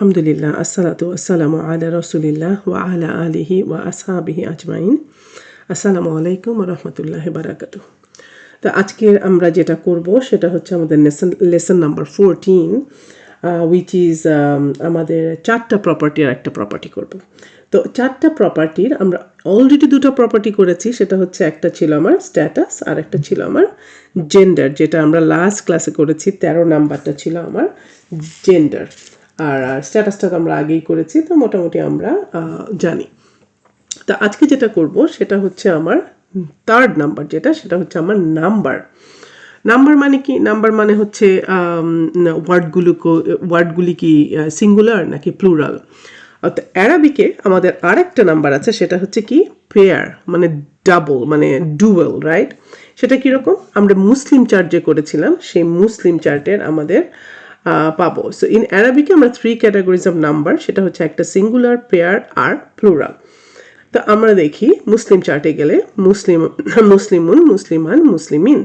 আলহামদুলিল্লাহ আসসালাতু আসসালামু আলা রাসূলিল্লাহ ওয়া আলা আলিহি ওয়া আসহাবিহি আজমাইন। আসসালামু আলাইকুম ওয়া রাহমাতুল্লাহি ওয়া বারাকাতুহু। তো আজকে আমরা যেটা করব সেটা হচ্ছে আমাদের লেসন নাম্বার 14 which is আমাদের চারটা প্রপার্টির একটা প্রপার্টি করব। তো চারটা প্রপার্টির আমরা অলরেডি দুটো প্রপার্টি করেছি, সেটা হচ্ছে একটা ছিল আমার স্ট্যাটাস আর একটা ছিল আমার জেন্ডার, যেটা আমরা লাস্ট ক্লাসে করেছি। 13 নাম্বারটা ছিল আমার জেন্ডার, আর স্ট্যাটাসটা আমরা আগেই করেছি, তো মোটামুটি আমরা জানি। তা আজকে যেটা করব সেটা হচ্ছে আমার থার্ড নাম্বার, সেটা হচ্ছে আমার নাম্বার। নাম্বার মানে কি? নাম্বার মানে হচ্ছে ওয়ার্ডগুলি কি সিঙ্গুলার নাকি প্লুরাল। অর্থাৎ অ্যারাবিকে আমাদের আরেকটা নাম্বার আছে, সেটা হচ্ছে কি পেয়ার, মানে ডাবল, মানে ডুয়েল, রাইট? সেটা কীরকম? আমরা মুসলিম চার্ট যে করেছিলাম সেই মুসলিম চার্টের আমাদের পাবো। সো ইন অ্যারাবিকে আমরা 3 ক্যাটাগরিজ অফ নাম্বার, সেটা হচ্ছে একটা সিঙ্গুলার, পেয়ার আর প্লুরাল। তো আমরা দেখি মুসলিম চার্টে গেলে মুসলিমুন, মুসলিমান, মুসলিমিন।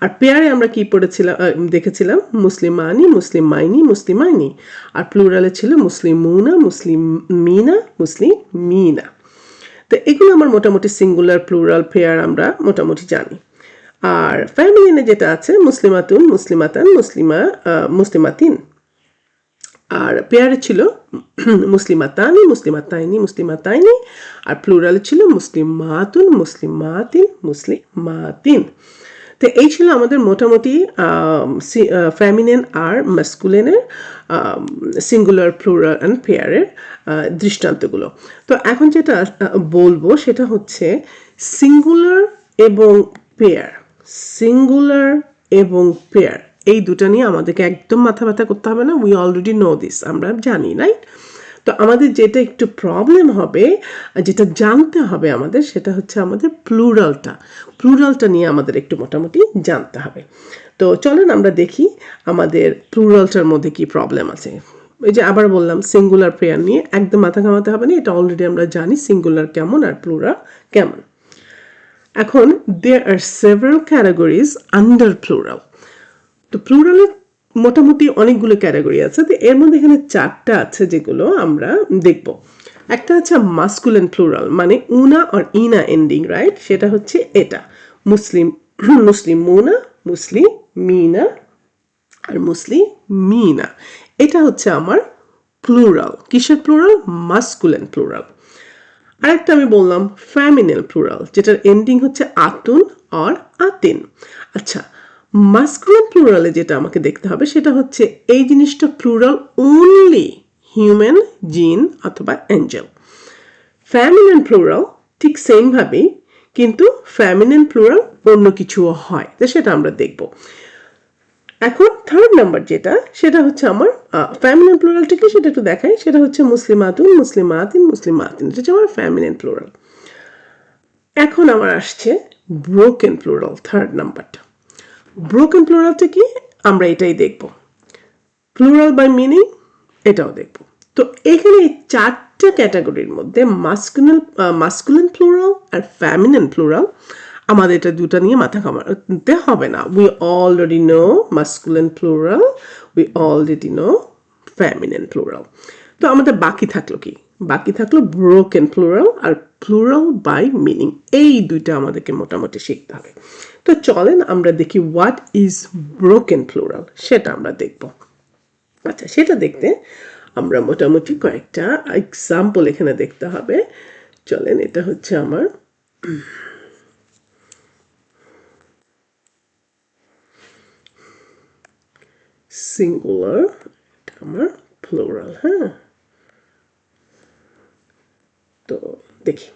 আর পেয়ারে আমরা কি পড়েছিলাম, দেখেছিলাম মুসলিমানি, মুসলিমাইনি, মুসলিমাইনি। আর প্লুরালে ছিল মুসলিমুনা, মুসলিমিনা, মুসলিমিনা। তো এগুলো আমার মোটামুটি সিঙ্গুলার, প্লুরাল, পেয়ার আমরা মোটামুটি জানি। আর ফ্যামিলিনে যেটা আছে মুসলিমাতুন, মুসলিমাতান, মুসলিমাতিন। আর পেয়ারে ছিল মুসলিমাতানি, মুসলিমাতাইনি, মুসলিমাতাইনি। আর প্লুরালে ছিল মুসলিমাতুন, মুসলিমাতিন, মুসলিমাতিন। তো এই ছিল আমাদের মোটামুটি ফেমিনিন আর ম্যাসকুলিনের সিঙ্গুলার, প্লুরাল অ্যান্ড পেয়ারের দৃষ্টান্তগুলো। তো এখন যেটা বলবো সেটা হচ্ছে সিঙ্গুলার এবং পেয়ার। সিঙ্গুলার এবং পেয়ার এই দুটা নিয়ে আমাদেরকে একদম মাথা ব্যথা করতে হবে না। উই অলরেডি নো দিস, আমরা জানি, রাইট? তো আমাদের যেটা একটু প্রবলেম হবে, যেটা জানতে হবে আমাদের, সেটা হচ্ছে আমাদের প্লুরালটা নিয়ে আমাদের একটু মোটামুটি জানতে হবে। তো চলেন আমরা দেখি আমাদের প্লুরালটার মধ্যে কি প্রবলেম আছে। এই যে আবার বললাম, সিঙ্গুলার পেয়ার নিয়ে একদম মাথা ঘামাতে হবে না, এটা অলরেডি আমরা জানি সিঙ্গুলার কেমন আর প্লুরাল কেমন। এখন there are several categories under plural. তো প্লুরালের মোটামুটি অনেকগুলো ক্যাটাগরি আছে। তো এর মধ্যে এখানে 4টা আছে যেগুলো আমরা দেখব। একটা আছে মাস্কুলিন প্লুরাল, মানে উনা আর ইনা এন্ডিং, রাইট? সেটা হচ্ছে এটা মুসলিমুনা, মুসলিমিনা আর মুসলিমিনা। এটা হচ্ছে আমার প্লুরাল। কিসের প্লুরাল? Masculine plural. আরেকটা আমি বললাম ফেমিনিন প্লুরাল, যেটার এন্ডিং হচ্ছে আতুন আর আতিন। আচ্ছা, মাস্কুলিন প্লুরালে যেটা আমাকে দেখতে হবে সেটা হচ্ছে এই জিনিসটা প্লুরাল অনলি হিউম্যান, জিন অথবা অ্যাঞ্জেল। ফেমিনিন প্লুরাল ঠিক সেম ভাবেই, কিন্তু ফেমিনিন প্লুরাল অন্য কিছুও হয়, তো সেটা আমরা দেখব। এখন থার্ড নাম্বার যেটা, সেটা হচ্ছে আমার ফেমিনিন প্লুরালটা কি সেটা একটু দেখাই। সেটা হচ্ছে মুসলিমাতুন, মুসলিমাতিন, মুসলিমাতিন। এটা হচ্ছে আমার ফেমিনিন প্লুরাল। এখন আমার আসছে ব্রোকেন প্লুরাল, থার্ড নাম্বারটা। ব্রোকেন প্লুরালটা কি আমরা এটাই দেখব। প্লুরাল বাই মিনিং এটাও দেখব। তো এখানে এই 4টা ক্যাটাগরির মধ্যে মাস্কুলিন প্লুরাল আর ফেমিনিন প্লুরাল, আমাদের এটা দুটা নিয়ে মাথা ঘামাতে হবে না। We already know masculine plural, we already know feminine plural. তো আমাদের বাকি থাকলো কি? বাকি থাকলো ব্রোকেন প্লুরাল আর প্লুরাল বাই মিনিং। এই দুইটা আমাদেরকে মোটামুটি শিখতে হবে। তো চলেন আমরা দেখি হোয়াট ইজ ব্রোকেন প্লুরাল, সেটা আমরা দেখব। আচ্ছা, সেটা দেখতে আমরা মোটামুটি কয়েকটা এক্সাম্পল এখানে দেখতে হবে। চলেন, এটা হচ্ছে আমার সিঙ্গুলার, এটা আমার প্লুরাল। হ্যাঁ, তো দেখি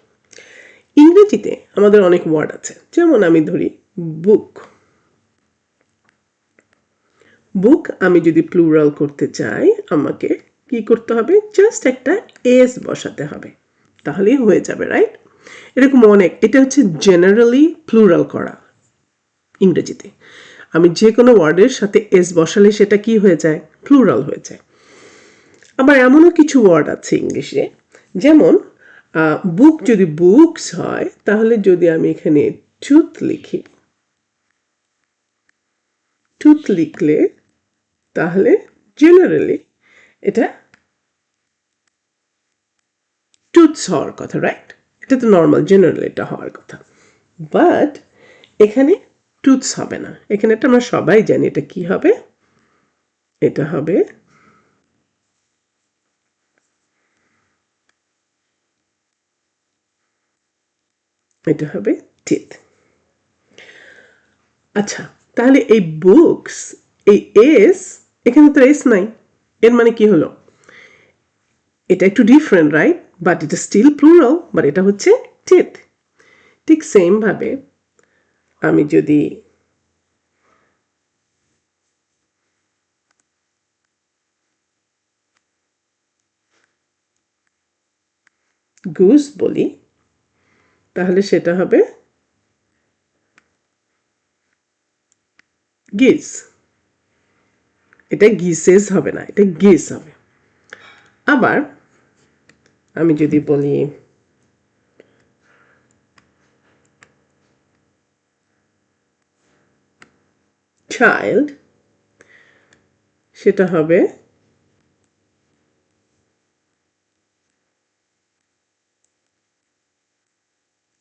ইংরেজিতে আমাদের অনেক ওয়ার্ড আছে। যেমন আমি ধরি বুক। বুক আমি যদি প্লুরাল করতে চাই, আমাকে কি করতে হবে? জাস্ট একটা এস বসাতে হবে, তাহলেই হয়ে যাবে, রাইট? এরকম অনেক, এটা হচ্ছে জেনারেলি প্লুরাল করা ইংরেজিতে। আমি যে কোনো ওয়ার্ডের সাথে এস বসালে সেটা কি হয়ে যায়? প্লুরাল হয়ে যায়। আবার এমনও কিছু ওয়ার্ড আছে ইংলিশে, যেমন বুক যদি বুকস হয়, তাহলে যদি আমি এখানে টুথ লিখি, টুথ লিখলে তাহলে জেনারেলি এটা টুথস হওয়ার কথা, রাইট? এটা তো নর্মাল জেনারেল এটা হওয়ার কথা, বাট এখানে টুথস হবে না, এখানে এটা আমরা সবাই জানি এটা কি হবে, এটা হবে টিথ। আচ্ছা, তাহলে এই বুকস, এই এস, এখানে তো এস নাই, এর মানে কি হলো? এটা একটু ডিফারেন্ট, রাইট? বাট এটা স্টিল প্লুরাল, বাট এটা হচ্ছে টিথ। ঠিক সেম ভাবে আমি যদি গুস বলি, তাহলে সেটা হবে গিস। এটা গিসেস হবে না, এটা গিস হবে। আবার আমি যদি বলি চাইল্ড, সেটা হবে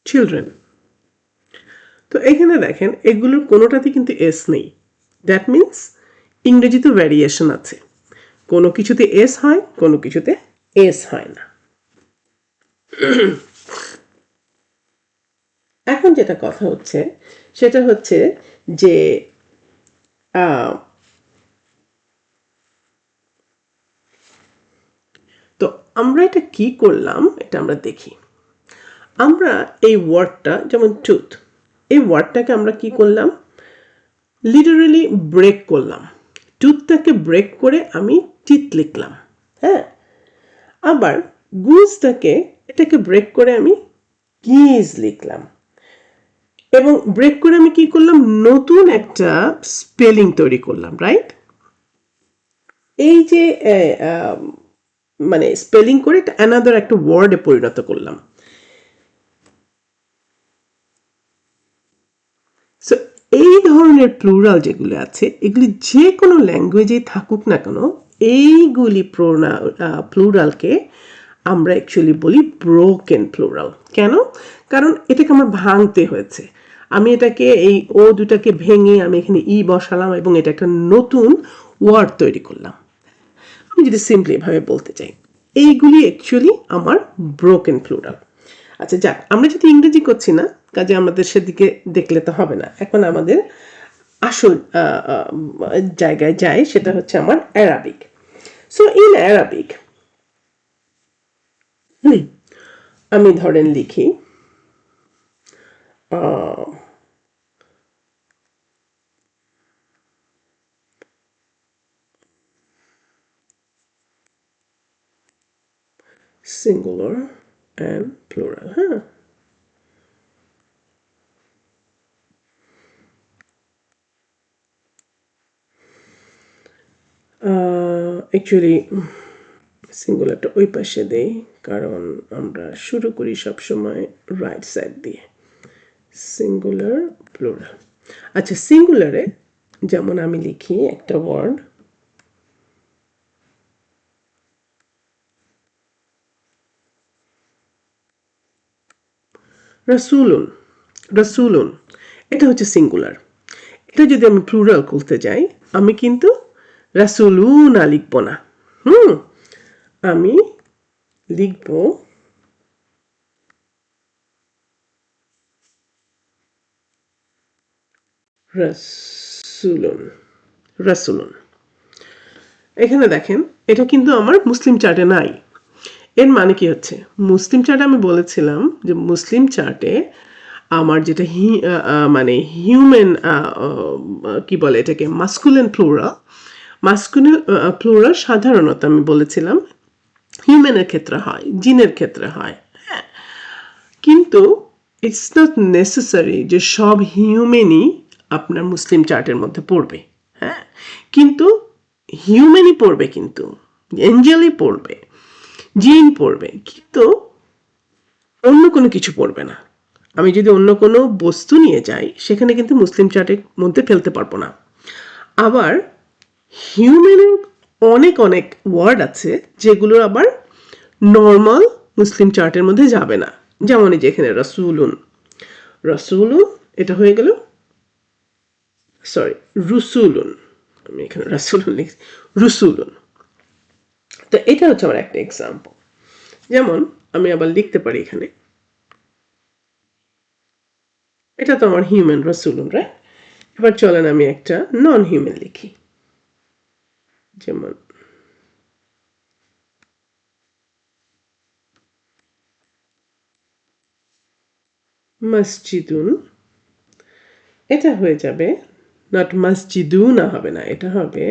চিলড্রেন। তো এখানে দেখেন এগুলোর কোনোটাতে কিন্তু এস নেই, দ্যাট মিনস ইংরেজিতে ভ্যারিয়েশন আছে, কোনো কিছুতে এস হয়, কোনো কিছুতে এস হয় না। এখন যেটা কথা হচ্ছে সেটা হচ্ছে যে তো আমরা এটা কি করলাম, এটা আমরা দেখি। আমরা এই ওয়ার্ডটা, যেমন টুথ, এই ওয়ার্ডটাকে আমরা কি করলাম, লিটারালি ব্রেক করলাম। টুথটাকে ব্রেক করে আমি টিথ লিখলাম, হ্যাঁ। আবার গুজটাকে, এটাকে ব্রেক করে আমি গিজ লিখলাম, এবং ব্রেক করে আমি কি করলাম, নতুন একটা স্পেলিং তৈরি করলাম, রাইট? এই যে মানে স্পেলিং করে অ্যানাদার একটা ওয়ার্ডে পরিণত করলাম। সো এই ধরনের প্লুরাল যেগুলো আছে, এগুলি যে কোনো ল্যাঙ্গুয়েজে থাকুক না কেন, এইগুলি প্লুরালকে আমরা অ্যাকচুয়ালি বলি ব্রোকেন প্লুরাল। কেন? কারণ এটাকে আমার ভাঙতে হয়েছে, আমি এটাকে এই ও দুটাকে ভেঙে আমি এখানে ই বসালাম এবং এটা একটা নতুন ওয়ার্ড তৈরি করলাম। আমি যদি সিম্পলি এভাবে বলতে চাই, এইগুলি অ্যাকচুয়ালি আমার ব্রোকেন প্লুরাল। আচ্ছা যাক, আমরা যদি ইংরেজি করছি না, কাজে আমাদের সেদিকে দেখলে তো হবে না। এখন আমাদের আসল জায়গায় যাই, সেটা হচ্ছে আমার অ্যারাবিক। সো ইন অ্যারাবিক আমি ধরেন লিখি সিঙ্গুলার অ্যান্ড প্লুরাল, হ্যাঁ। অ্যাকচুয়ালি সিঙ্গুলারটা ওই পাশে দেই, কারণ আমরা শুরু করি সবসময় রাইট সাইড দিয়ে। Singular, plural. আচ্ছা, সিঙ্গুলারে যেমন আমি লিখি একটা ওয়ার্ড রাসূলুন। রাসূলুন এটা হচ্ছে সিঙ্গুলার। এটা যদি আমি প্লুরাল করতে যাই, আমি কিন্তু রাসূলুনা লিখব না, আমি লিখব রাসূলুন। রাসূলুন। এখানে দেখেন এটা কিন্তু আমার মুসলিম চার্টে নাই। এর মানে কি হচ্ছে, মুসলিম চার্টে আমি বলেছিলাম যে মুসলিম চার্টে আমার যেটা মানে হিউম্যান কি বলে এটাকে, মাস্কুলিন প্লুরাল, মাস্কুলিন প্লুরাল সাধারণত আমি বলেছিলাম হিউম্যানের ক্ষেত্রে হয়, জিনের ক্ষেত্রে হয়, হ্যাঁ। কিন্তু ইটস নট নেসেসারি যে সব হিউম্যানই আপনার মুসলিম চার্টের মধ্যে পড়বে, হ্যাঁ। কিন্তু হিউম্যানই পড়বে, কিন্তু এঞ্জেলই পড়বে, জিন পড়বে, কিন্তু অন্য কোনো কিছু পড়বে না। আমি যদি অন্য কোনো বস্তু নিয়ে যাই, সেখানে কিন্তু মুসলিম চার্টের মধ্যে ফেলতে পারবো না। আবার হিউম্যানের অনেক অনেক ওয়ার্ড আছে যেগুলো আবার নর্মাল মুসলিম চার্টের মধ্যে যাবে না। যেমন এই যে এখানে রাসূলুন, রাসূলুন এটা হয়ে গেল, সরি রুসুলুন, আমি এখানে রাসূলুন লিখছি, রুসুলুন। তো এটা হচ্ছে আমার একটা এক্সাম্পল। যেমন আমি আবার লিখতে পারি এখানে, এটা তো আমার হিউম্যান রাসূলুন, রাইট? এবার চলেন আমি একটা নন হিউম্যান লিখি, যেমন মসজিদুন, এটা হয়ে যাবে নট মসজিদুনা, হবে না, এটা হবে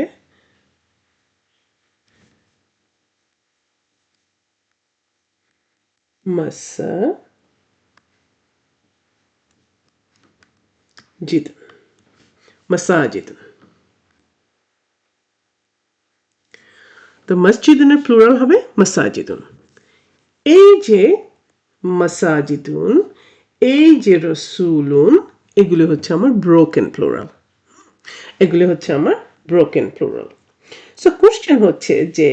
মাসাজিদুন, মাসাজিদুন। তো মসজিদুনের প্লুরাল হবে মাসাজিদুন। এই যে মাসাজিদুন, এই যে রসুলুন, এগুলো হচ্ছে আমার ব্রোকেন প্লুরাল, এগুলো হচ্ছে আমার ব্রোকেন প্লুরাল। সো কোশ্চেন হচ্ছে যে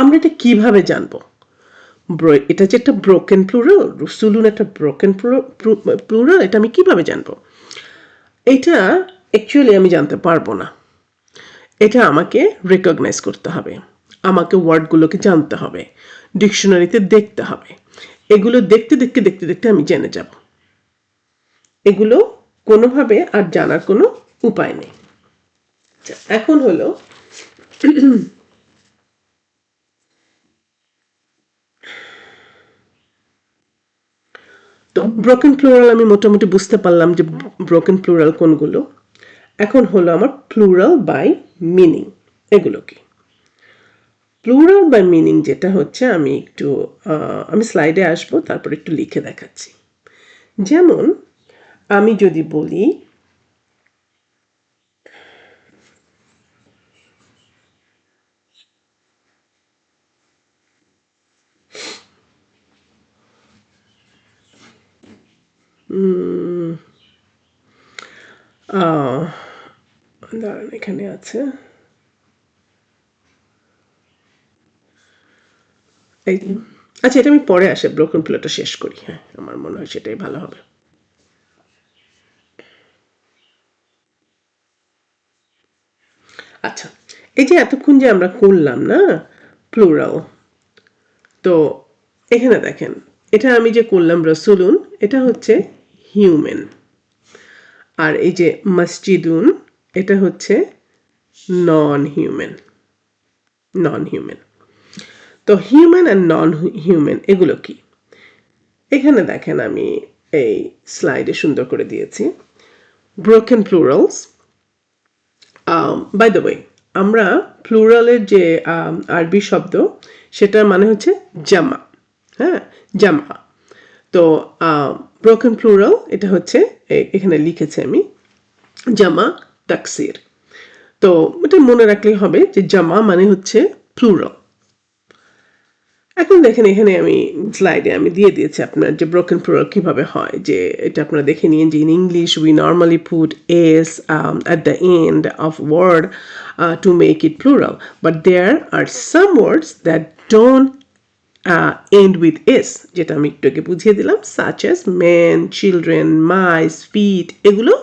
আমরা এটা কিভাবে জানবো? এটা যে একটা ব্রোকেন প্লুরাল, রসুলুন একটা ব্রোকেন প্লুরাল, এটা আমি কিভাবে জানবো? এটা অ্যাকচুয়ালি আমি জানতে পারবো না, এটা আমাকে রেকগনাইজ করতে হবে, আমাকে ওয়ার্ডগুলোকে জানতে হবে, ডিকশনারিতে দেখতে হবে। এগুলো দেখতে দেখতে দেখতে দেখতে আমি জেনে যাব, এগুলো কোনোভাবে আর জানার কোনো উপায় নেই। এখন হলো তো ব্রোকেন প্লুরাল আমি মোটামুটি বুঝতে পারলাম যে ব্রোকেন প্লুরাল কোনগুলো। এখন হলো আমার প্লুরাল বাই মিনিং, এগুলো কি? প্লুরাল বাই মিনিং যেটা হচ্ছে আমি একটু আমি স্লাইডে আসবো, তারপর একটু লিখে দেখাচ্ছি। যেমন আমি যদি বলি দাঁড়ান, এখানে আছে, এই আচ্ছা এটা আমি পরে আসে ব্রোকেন প্লুরালটা শেষ করি, হ্যাঁ আমার মনে হয় সেটাই ভালো হবে। আচ্ছা, এই যে এতক্ষণ যে আমরা করলাম না প্লুরাল, তো এখানে দেখেন এটা আমি যে করলাম রসুলুন, এটা হচ্ছে হিউম্যান, আর এই যে মসজিদুন এটা হচ্ছে নন হিউম্যান, নন হিউম্যান। তো হিউম্যান আর নন হিউম্যান এগুলো কি? এখানে দেখেন আমি এই স্লাইডে সুন্দর করে দিয়েছি broken plurals. By the way, আমরা প্লুরালের যে আরবি শব্দ সেটার মানে হচ্ছে জামা, হ্যাঁ জামা। তো ব্রোকেন প্লুরাল এটা হচ্ছে এখানে লিখেছি আমি জামা তাকসির। তো এটা মনে রাখলেই হবে যে জামা মানে হচ্ছে প্লুরাল। এখন দেখেন এখানে আমি স্লাইডে আমি দিয়ে দিয়েছি আপনার যে ব্রোকেন প্লুরাল কিভাবে হয়, যে এটা আপনারা দেখে নিন যে in English we normally put S at the end of word to make it plural, but there are some words that don't end with s, যেটা আমি একটু আগে বুঝিয়ে দিলাম, such as men, children, mice, feet, এগুলো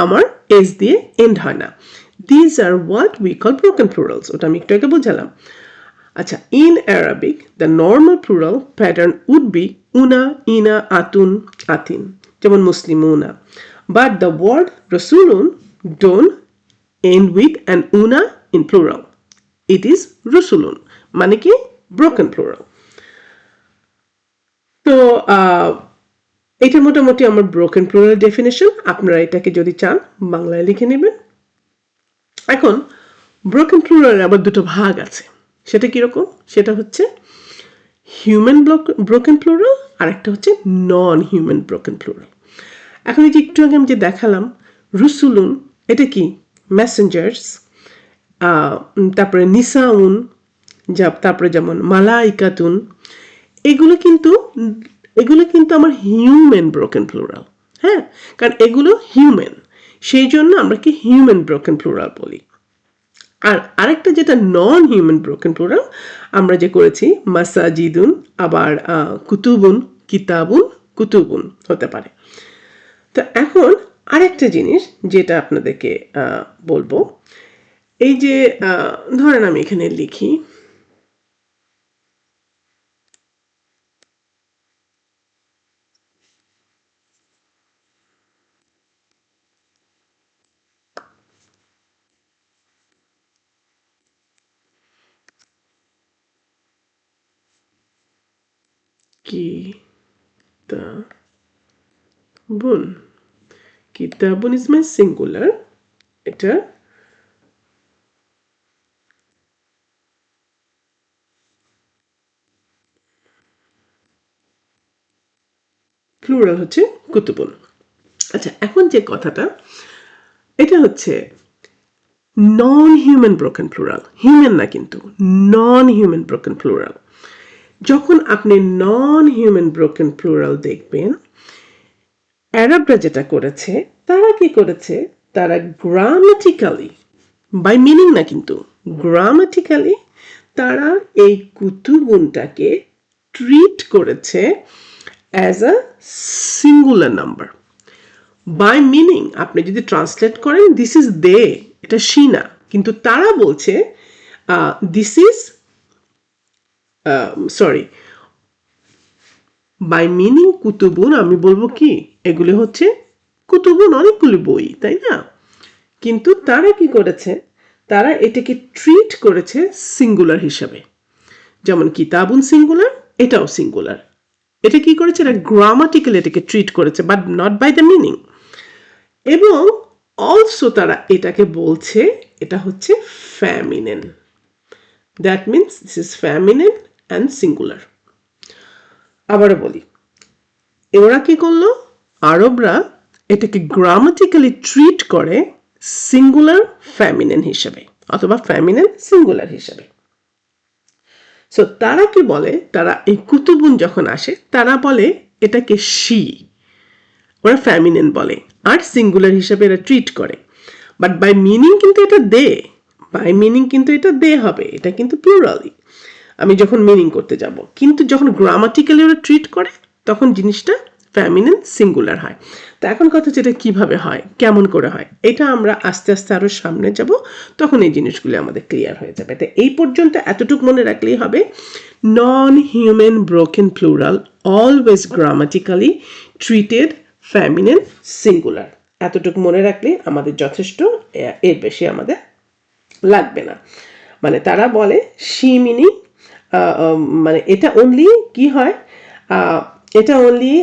আমার s দিয়ে and হয় না। These are what we call broken plurals, ওটা আমি একটু আগে বুঝালাম। আচ্ছা, in Arabic the normal plural pattern would be una, ina, atun, atin, যেমন মুসলিমুনা, but the word rasulun don't end with an una in plural, it is rusulun, মানে কি broken plural। তো এটা মোটামুটি আমার ব্রোকেন প্লুরাল ডেফিনেশন, আপনারা এটাকে যদি চান বাংলায় লিখে নেবেন। এখন ব্রোকেন প্লুরালের আবার দুটো ভাগ আছে, সেটা কিরকম? সেটা হচ্ছে হিউম্যান ব্রোকেন প্লুরাল আর একটা হচ্ছে নন হিউম্যান ব্রোকেন প্লুরাল। এখন এই যে একটু আগে আমি যে দেখালাম রুসুলুন, এটা কি মেসেঞ্জার্স, তারপরে নিসাউন, তারপরে যেমন মালাইকাতুন, এগুলো কিন্তু আমার হিউম্যান ব্রোকেন প্লুরাল, হ্যাঁ, কারণ এগুলো হিউম্যান, সেই জন্য আমরা কি হিউম্যান ব্রোকেন প্লুরাল বলি। আর আরেকটা যেটা নন হিউম্যান ব্রোকেন প্লুরাল আমরা যে করেছি মাসাজিদুন, আবার কুতুবুন, কিতাবুন, কুতুবুন হতে পারে। তো এখন আরেকটা জিনিস যেটা আপনাদেরকে বলবো, এই যে ধরেন আমি এখানে লিখি কিতাবুন, কিতাবুন ইজ মাই সিঙ্গুলার, এটা প্লুরাল হচ্ছে কুতুবুন। আচ্ছা, এখন যে কথাটা, এটা হচ্ছে নন হিউম্যান ব্রোকেন প্লুরাল, হিউম্যান না কিন্তু, নন হিউম্যান ব্রোকেন প্লুরাল। যখন আপনি নন হিউম্যান ব্রোকেন প্লুরাল দেখবেন, অ্যারাবরা যেটা করেছে, তারা কি করেছে, তারা গ্রামাটিক্যালি, বাই মিনিং না কিন্তু, গ্রামাটিক্যালি তারা এই কুতুবুনটাকে ট্রিট করেছে as a singular number. By meaning আপনি যদি ট্রান্সলেট করেন দিস ইজ দে, এটা সি না, কিন্তু তারা বলছে this is, sorry, by meaning কুতুবুন আমি বলবো কি, এগুলি হচ্ছে কুতুবুন অনেকগুলি বই, তাই না? কিন্তু তারা কি করেছে, তারা এটাকে ট্রিট করেছে সিঙ্গুলার হিসাবে। যেমন কিতাবুন সিঙ্গুলার, এটাও সিঙ্গুলার। এটা কি করেছে, এটা গ্রামাটিক্যালি এটাকে ট্রিট করেছে, but not by the meaning. এবং অলসো তারা এটাকে বলছে এটা হচ্ছে feminine. That means this is feminine and singular. আবারও বলি, ওরা কি করলো, আরবরা এটাকে গ্রামাটিক্যালি ট্রিট করে সিঙ্গুলার ফ্যামিনেন হিসেবে, অথবা ফ্যামিনেন সিঙ্গুলার হিসেবে। সো তারা কি বলে, তারা এই কুতুবুন যখন আসে তারা বলে এটাকে শি, ওরা ফ্যামিনেন বলে, আর সিঙ্গুলার হিসেবে এরা ট্রিট করে। বাট বাই মিনিং কিন্তু এটা দে, বাই মিনিং কিন্তু এটা দে হবে, এটা কিন্তু প্লুরালি আমি যখন মিনিং করতে যাব। কিন্তু যখন গ্রামাটিক্যালি ওরা ট্রিট করে তখন জিনিসটা ফ্যামিনেন সিঙ্গুলার হয়। তো এখন কথা হচ্ছে এটা কিভাবে হয়, কেমন করে হয়, এটা আমরা আস্তে আস্তে আরো সামনে যাব, তখন এই জিনিসগুলো আমাদের ক্লিয়ার হয়ে যাবে। তো এই পর্যন্ত এতটুকু মনে রাখলেই হবে, non human broken plural always grammatically treated feminine singular. এতটুকু মনে রাখলে আমাদের যথেষ্ট, এর বেশি আমাদের লাগবে না। মানে তারা বলে শি মিনিং, মানে এটা অনলি কি হয়, এটা অনলি,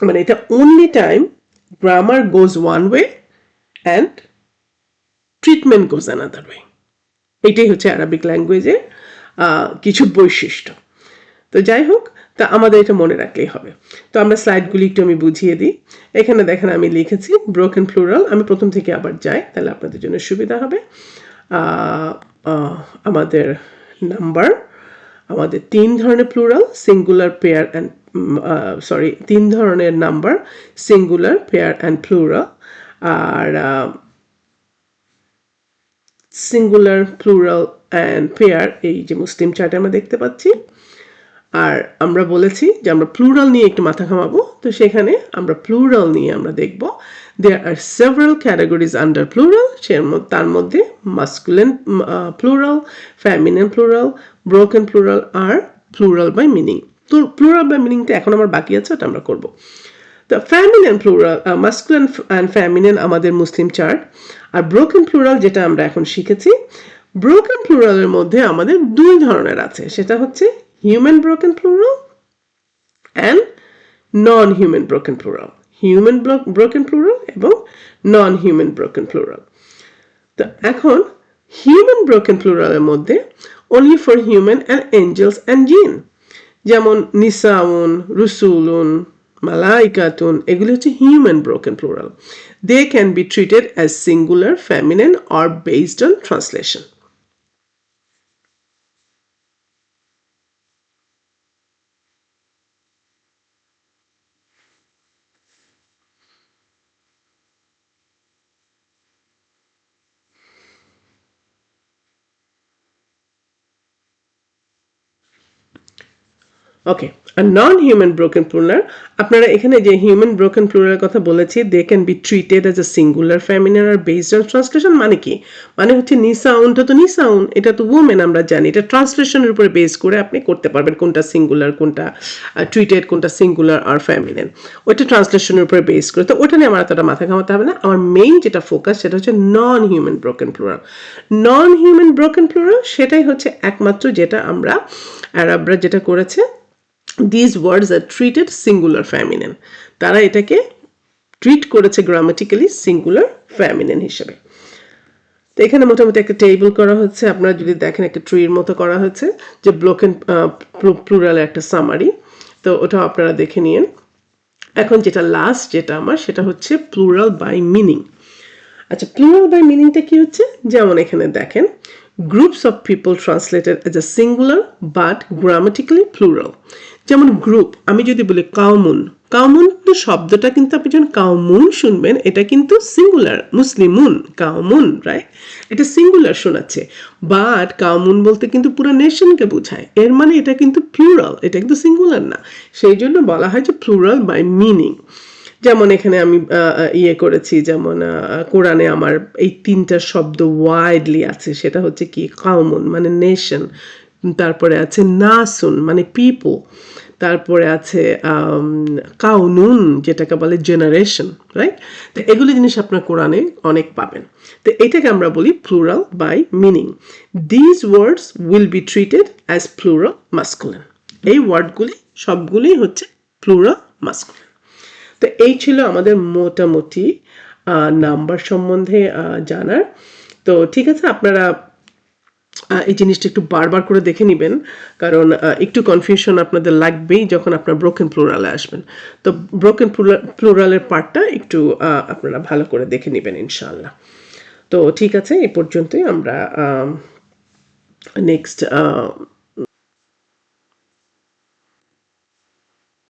মানে এটা only time grammar goes one way and treatment goes another way. এটাই হচ্ছে আরবিক ল্যাঙ্গুয়েজের কিছু বৈশিষ্ট্য। তো যাই হোক, তা আমাদের এটা মনে রাখলেই হবে। তো আমরা স্লাইডগুলি একটু আমি বুঝিয়ে দিই। এখানে দেখেন আমি লিখেছি ব্রোকেন প্লুরাল, আমি প্রথম থেকে আবার যাই, তাহলে আপনাদের জন্য সুবিধা হবে। আমাদের নাম্বার, আমাদের তিন ধরনের plural, singular, pair and, sorry, তিন ধরনের number, singular, pair and plural. আর সিঙ্গুলার, প্লুরাল অ্যান্ড পেয়ার এই যে মুসলিম চার্টে আমরা দেখতে পাচ্ছি। আর আমরা বলেছি যে আমরা প্লুরাল নিয়ে একটু মাথা ঘামাবো, তো সেখানে আমরা প্লুরাল নিয়ে আমরা দেখব there are several categories under plural, তার মধ্যে masculine plural, feminine plural, broken plural R plural by meaning। তো plural by meaning টা এখন আমার বাকি আছে, ওটা আমরা করব। তো feminine plural, masculine and feminine আমাদের মুসলিম চার্ট। আর broken plural যেটা আমরা এখন শিখেছি, broken plural এর মধ্যে আমাদের দুই ধরনের আছে, সেটা হচ্ছে human broken plural and non-human broken plural, human broken plural এবং non-human broken plural। তো এখন human broken plural এর মধ্যে only for human and angels and jinn, যেমন নিসাউন, রুসুলুন, মালাইকাতুন, এগুলো হচ্ছে human broken plural. They can be treated as singular, feminine or based on translation. Okay, আর নন হিউম্যান ব্রোকেন প্লুরাল, আপনারা এখানে যে হিউম্যান ব্রোকেন প্লুরালের কথা বলেছি, they can be treated as a singular feminine আর বেসড অন ট্রান্সলেশন। মানে কি? মানে হচ্ছে নিসাউনটা তো নিসাউন, এটা তো ওমেন, আমরা জানি। এটা ট্রান্সলেশনের উপরে বেস করে আপনি করতে পারবেন কোনটা সিঙ্গুলার, কোনটা ট্রিটেড, কোনটা সিঙ্গুলার আর ফেমিনিন, ওইটা ট্রান্সলেশনের উপরে বেস করে। তো ওটা নিয়ে আমার এতটা মাথা ঘামাতে হবে না। আমার মেইন যেটা ফোকাস সেটা হচ্ছে নন হিউম্যান ব্রোকেন প্লুরাল। নন হিউম্যান ব্রোকেন প্লুরাল সেটাই হচ্ছে একমাত্র যেটা আমরা আরবরা যেটা করেছে, these words are treated singular feminine, তারা এটাকে ট্রিট করেছে গ্রামাটিক্যালি সিঙ্গুলার ফেমিনিন হিসেবে। তো এখানে মোটামুটি একটা টেবিল করা হচ্ছে, আপনারা যদি দেখেন একটা ট্রির মতো করা হচ্ছে, যে ব্রোকেন প্লুরালের একটা সামারি। তো ওটা আপনারা দেখে নিন। এখন যেটা লাস্ট যেটা আমার, সেটা হচ্ছে প্লুরাল বাই মিনিং। আচ্ছা, প্লুরাল বাই মিনিংটা কি হচ্ছে? যেমন এখানে দেখেন, groups of people translated as a singular but grammatically plural. যেমন গ্রুপ, আমি যদি বলি কাউমুন, কাউমুন শব্দটা কিন্তু আপনি যখন কাউমুন শুনবেন, এটা কিন্তু সিঙ্গুলার, মুসলিমুন কাউমুন, রাইট? এটা সিঙ্গুলার শোনাচ্ছে, বাট কাউমুন বলতে কিন্তু পুরো নেশনকে বোঝায়, এর মানে এটা কিন্তু প্লুরাল, এটা কিন্তু সিঙ্গুলার না। সেই জন্য বলা হয় যে প্লুরাল বাই মিনিং। যেমন এখানে আমি ইয়ে করেছি, যেমন কোরআনে আমার এই তিনটা শব্দ ওয়াইডলি আছে, সেটা হচ্ছে কি, কাউমুন মানে নেশন, তারপরে আছে নাসুন মানে পিপল, তারপরে আছে কাউনুন যেটাকে বলে জেনারেশন, রাইট? তো এগুলো জিনিস আপনার কোরআনে অনেক পাবেন। তো এটাকে আমরা বলি plural by meaning. These words will be treated as plural masculine. এই ওয়ার্ডগুলি সবগুলোই হচ্ছে প্লুরাল মাস্কুলিন। তো এই ছিল আমাদের মোটামুটি নাম্বার সম্বন্ধে জানার। তো ঠিক আছে, আপনারা এই জিনিসটা একটু বারবার করে দেখে নেবেন, কারণ একটু কনফিউশন আপনাদের লাগবেই যখন আপনার ব্রোকেন প্লুরালে আসবেন। তো ব্রোকেন প্লুরালের পার্টটা একটু আপনারা ভালো করে দেখে নেবেন ইনশাআল্লাহ। তো ঠিক আছে, এই পর্যন্তই। আমরা নেক্সট